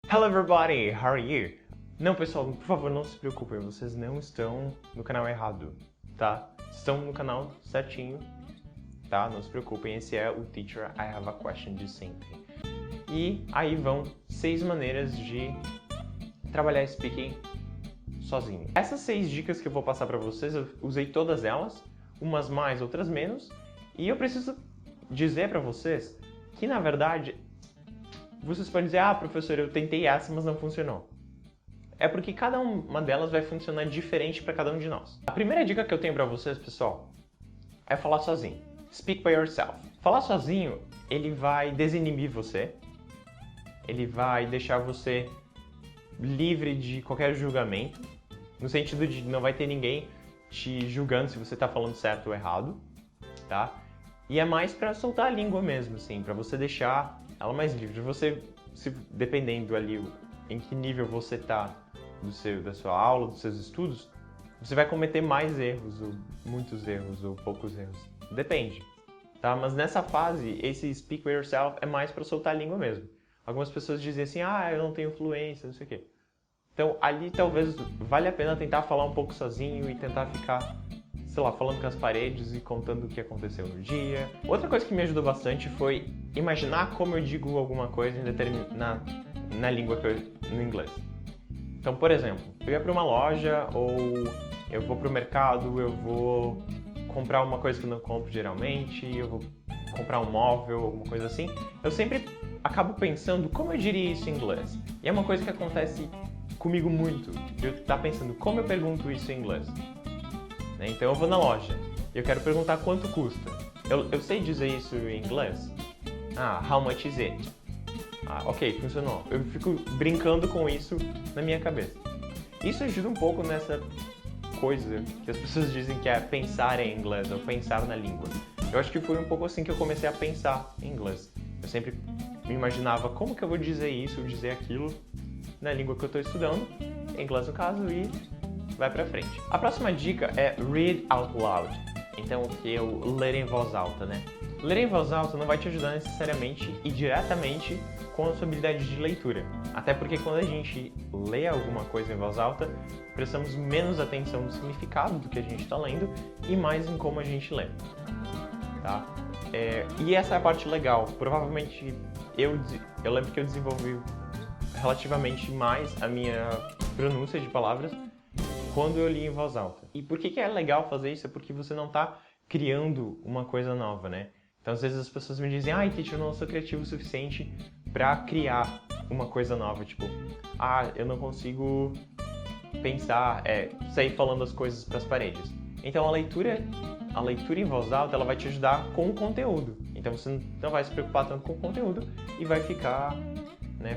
Hello everybody, how are you? Não, pessoal, por favor, não se preocupem, vocês não estão no canal errado, tá? Estão no canal certinho, tá? Não se preocupem, esse é o Teacher I Have a Question de sempre. E aí vão 6 maneiras de trabalhar speaking sozinho. Essas 6 dicas que eu vou passar pra vocês, eu usei todas elas, umas mais, outras menos, e eu preciso dizer pra vocês que, na verdade, vocês podem dizer, professor, eu tentei essa, mas não funcionou. É porque cada uma delas vai funcionar diferente para cada um de nós. A primeira dica que eu tenho para vocês, pessoal, é falar sozinho. Speak by yourself. Falar sozinho, ele vai desinibir você, ele vai deixar você livre de qualquer julgamento, no sentido de não vai ter ninguém te julgando se você está falando certo ou errado, tá? E é mais para soltar a língua mesmo, assim, para você deixar ela mais livre. Você, dependendo ali em que nível você está da sua aula, dos seus estudos, você vai cometer mais erros, ou muitos erros, ou poucos erros. Depende, tá? Mas nessa fase, esse speak by yourself é mais para soltar a língua mesmo. Algumas pessoas dizem assim, eu não tenho fluência, não sei o quê. Então, ali talvez vale a pena tentar falar um pouco sozinho e tentar ficar, sei lá, falando com as paredes e contando o que aconteceu no dia. Outra coisa que me ajudou bastante foi imaginar como eu digo alguma coisa na língua no inglês. Então, por exemplo, eu ia para uma loja ou eu vou para o mercado, eu vou comprar uma coisa que eu não compro geralmente, eu vou comprar um móvel, alguma coisa assim. Eu sempre acabo pensando como eu diria isso em inglês. E é uma coisa que acontece comigo muito, de eu estar pensando como eu pergunto isso em inglês. Então eu vou na loja e eu quero perguntar quanto custa. Eu sei dizer isso em inglês? How much is it? Ok, funcionou. Eu fico brincando com isso na minha cabeça. Isso ajuda um pouco nessa coisa que as pessoas dizem que é pensar em inglês ou pensar na língua. Eu acho que foi um pouco assim que eu comecei a pensar em inglês. Eu sempre me imaginava como que eu vou dizer isso ou dizer aquilo na língua que eu estou estudando, em inglês no caso, e vai pra frente. A próxima dica é read out loud. Então, o que é o ler em voz alta, né? Ler em voz alta não vai te ajudar necessariamente e diretamente com a sua habilidade de leitura. Até porque quando a gente lê alguma coisa em voz alta, prestamos menos atenção no significado do que a gente está lendo e mais em como a gente lê, tá? E essa é a parte legal. Provavelmente, eu lembro que eu desenvolvi relativamente mais a minha pronúncia de palavras quando eu li em voz alta. E por que é legal fazer isso? É porque você não está criando uma coisa nova, né? Então, às vezes as pessoas me dizem, teacher, eu não sou criativo o suficiente para criar uma coisa nova. Tipo, eu não consigo pensar, sair falando as coisas para as paredes. Então, a leitura em voz alta, ela vai te ajudar com o conteúdo. Então, você não vai se preocupar tanto com o conteúdo e vai ficar,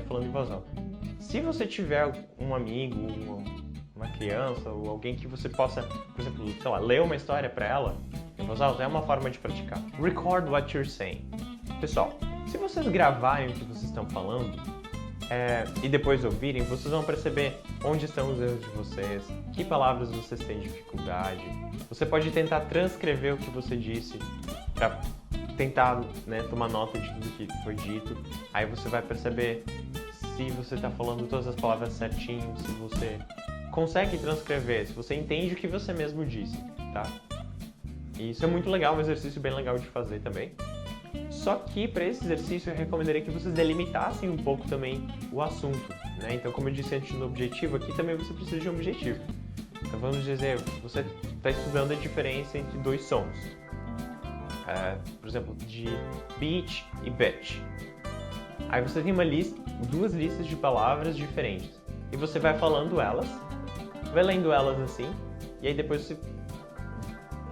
falando em voz alta. Se você tiver um amigo, uma criança ou alguém que você possa, por exemplo, sei lá, ler uma história para ela em voz alta, é uma forma de praticar. Record what you're saying. Pessoal, se vocês gravarem o que vocês estão falando e depois ouvirem, vocês vão perceber onde estão os erros de vocês, que palavras vocês têm dificuldade. Você pode tentar transcrever o que você disse para tentar tomar nota de tudo que foi dito. Aí você vai perceber se você está falando todas as palavras certinho, se você consegue transcrever, se você entende o que você mesmo disse, tá? E isso é muito legal, um exercício bem legal de fazer também. Só que para esse exercício eu recomendaria que vocês delimitassem um pouco também o assunto, né? Então, como eu disse antes no objetivo, aqui também você precisa de um objetivo. Então vamos dizer, você está estudando a diferença entre dois sons. Por exemplo, de beach e bitch. Aí você tem duas listas de palavras diferentes. E você vai falando elas, vai lendo elas assim, e aí depois você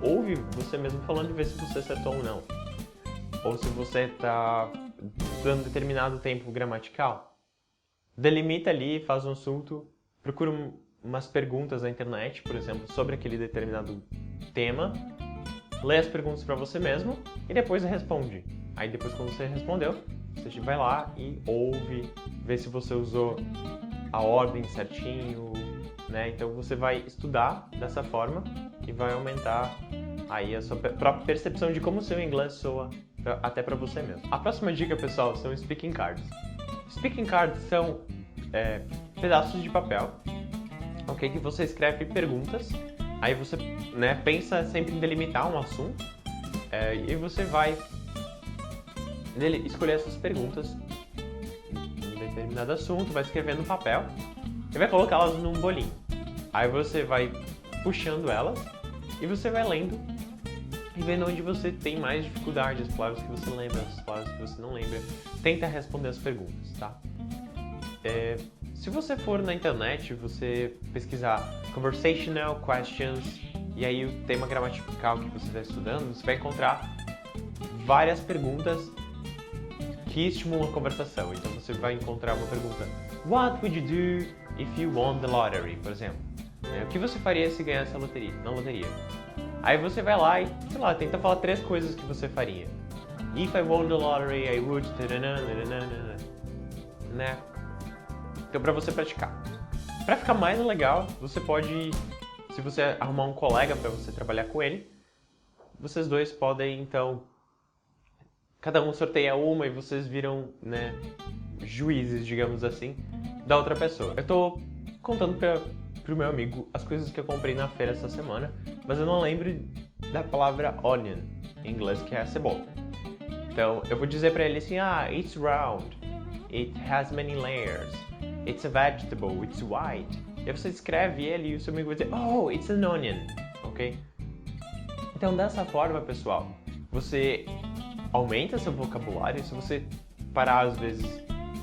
ouve você mesmo falando e vê se você acertou ou não. Ou se você está estudando determinado tempo gramatical. Delimita ali, faz um assunto, procura umas perguntas na internet, por exemplo, sobre aquele determinado tema, lê as perguntas para você mesmo e depois responde. Aí depois quando você respondeu, você vai lá e ouve, vê se você usou a ordem certinho, né? Então você vai estudar dessa forma e vai aumentar aí a sua própria percepção de como o seu inglês soa até para você mesmo. A próxima dica, pessoal, são speaking cards. Speaking cards são pedaços de papel, ok? Que você escreve perguntas, aí você, né, pensa sempre em delimitar um assunto, e você vai escolher essas perguntas em um determinado assunto, vai escrever no papel e vai colocá-las num bolinho. Aí você vai puxando elas e você vai lendo e vendo onde você tem mais dificuldade, as palavras que você lembra, as palavras que você não lembra. Tenta responder as perguntas, tá? Se você for na internet, você pesquisar conversational questions e aí o tema gramatical que você está estudando, você vai encontrar várias perguntas que estimulam a conversação. Então você vai encontrar uma pergunta: What would you do if you won the lottery? Por exemplo, o que você faria se ganhasse na loteria? Aí você vai lá e, sei lá, tenta falar 3 coisas que você faria. If I won the lottery, I would... né? Então, pra você praticar. Pra ficar mais legal, você pode, se você arrumar um colega pra você trabalhar com ele, vocês dois podem, então, cada um sorteia uma e vocês viram, né, juízes, digamos assim, da outra pessoa. Eu tô contando pro meu amigo as coisas que eu comprei na feira essa semana, mas eu não lembro da palavra onion em inglês, que é cebola. Então, eu vou dizer pra ele assim: it's round, it has many layers, it's a vegetable, it's white. E aí você escreve ele e o seu amigo vai dizer: oh, it's an onion, ok? Então, dessa forma, pessoal, você aumenta seu vocabulário se você parar às vezes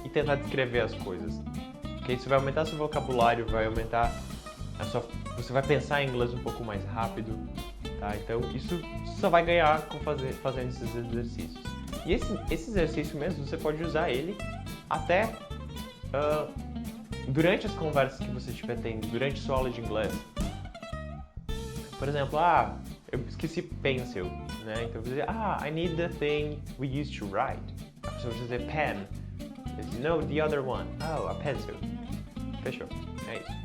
e tentar descrever as coisas. Okay? Isso vai aumentar seu vocabulário, vai aumentar você vai pensar em inglês um pouco mais rápido, tá? Então isso só vai ganhar com fazendo esses exercícios. E esse exercício mesmo, você pode usar ele até durante as conversas que você estiver tendo, durante sua aula de inglês. Por exemplo, eu esqueci pencil, né? Então eu vou dizer, I need the thing we used to write. A pessoa vai dizer pen. No, the other one. Oh, a pencil. Fechou. É isso.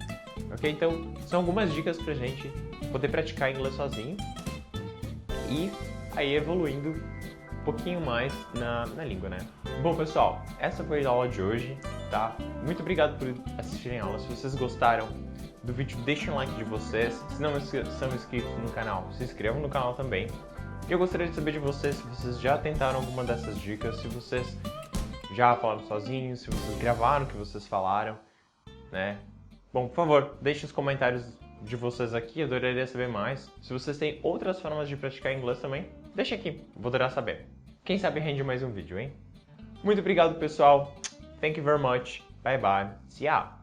Ok? Então, são algumas dicas pra gente poder praticar inglês sozinho e aí evoluindo um pouquinho mais na língua, né? Bom, pessoal, essa foi a aula de hoje, tá? Muito obrigado por assistirem a aula. Se vocês gostaram do vídeo, deixem um like de vocês. Se não são inscritos no canal, se inscrevam no canal também. Eu gostaria de saber de vocês se vocês já tentaram alguma dessas dicas, se vocês já falaram sozinhos, se vocês gravaram o que vocês falaram, né? Bom, por favor, deixem os comentários de vocês aqui, eu adoraria saber mais. Se vocês têm outras formas de praticar inglês também, deixa aqui, vou adorar saber. Quem sabe rende mais um vídeo, hein? Muito obrigado, pessoal. Thank you very much. Bye bye. See ya.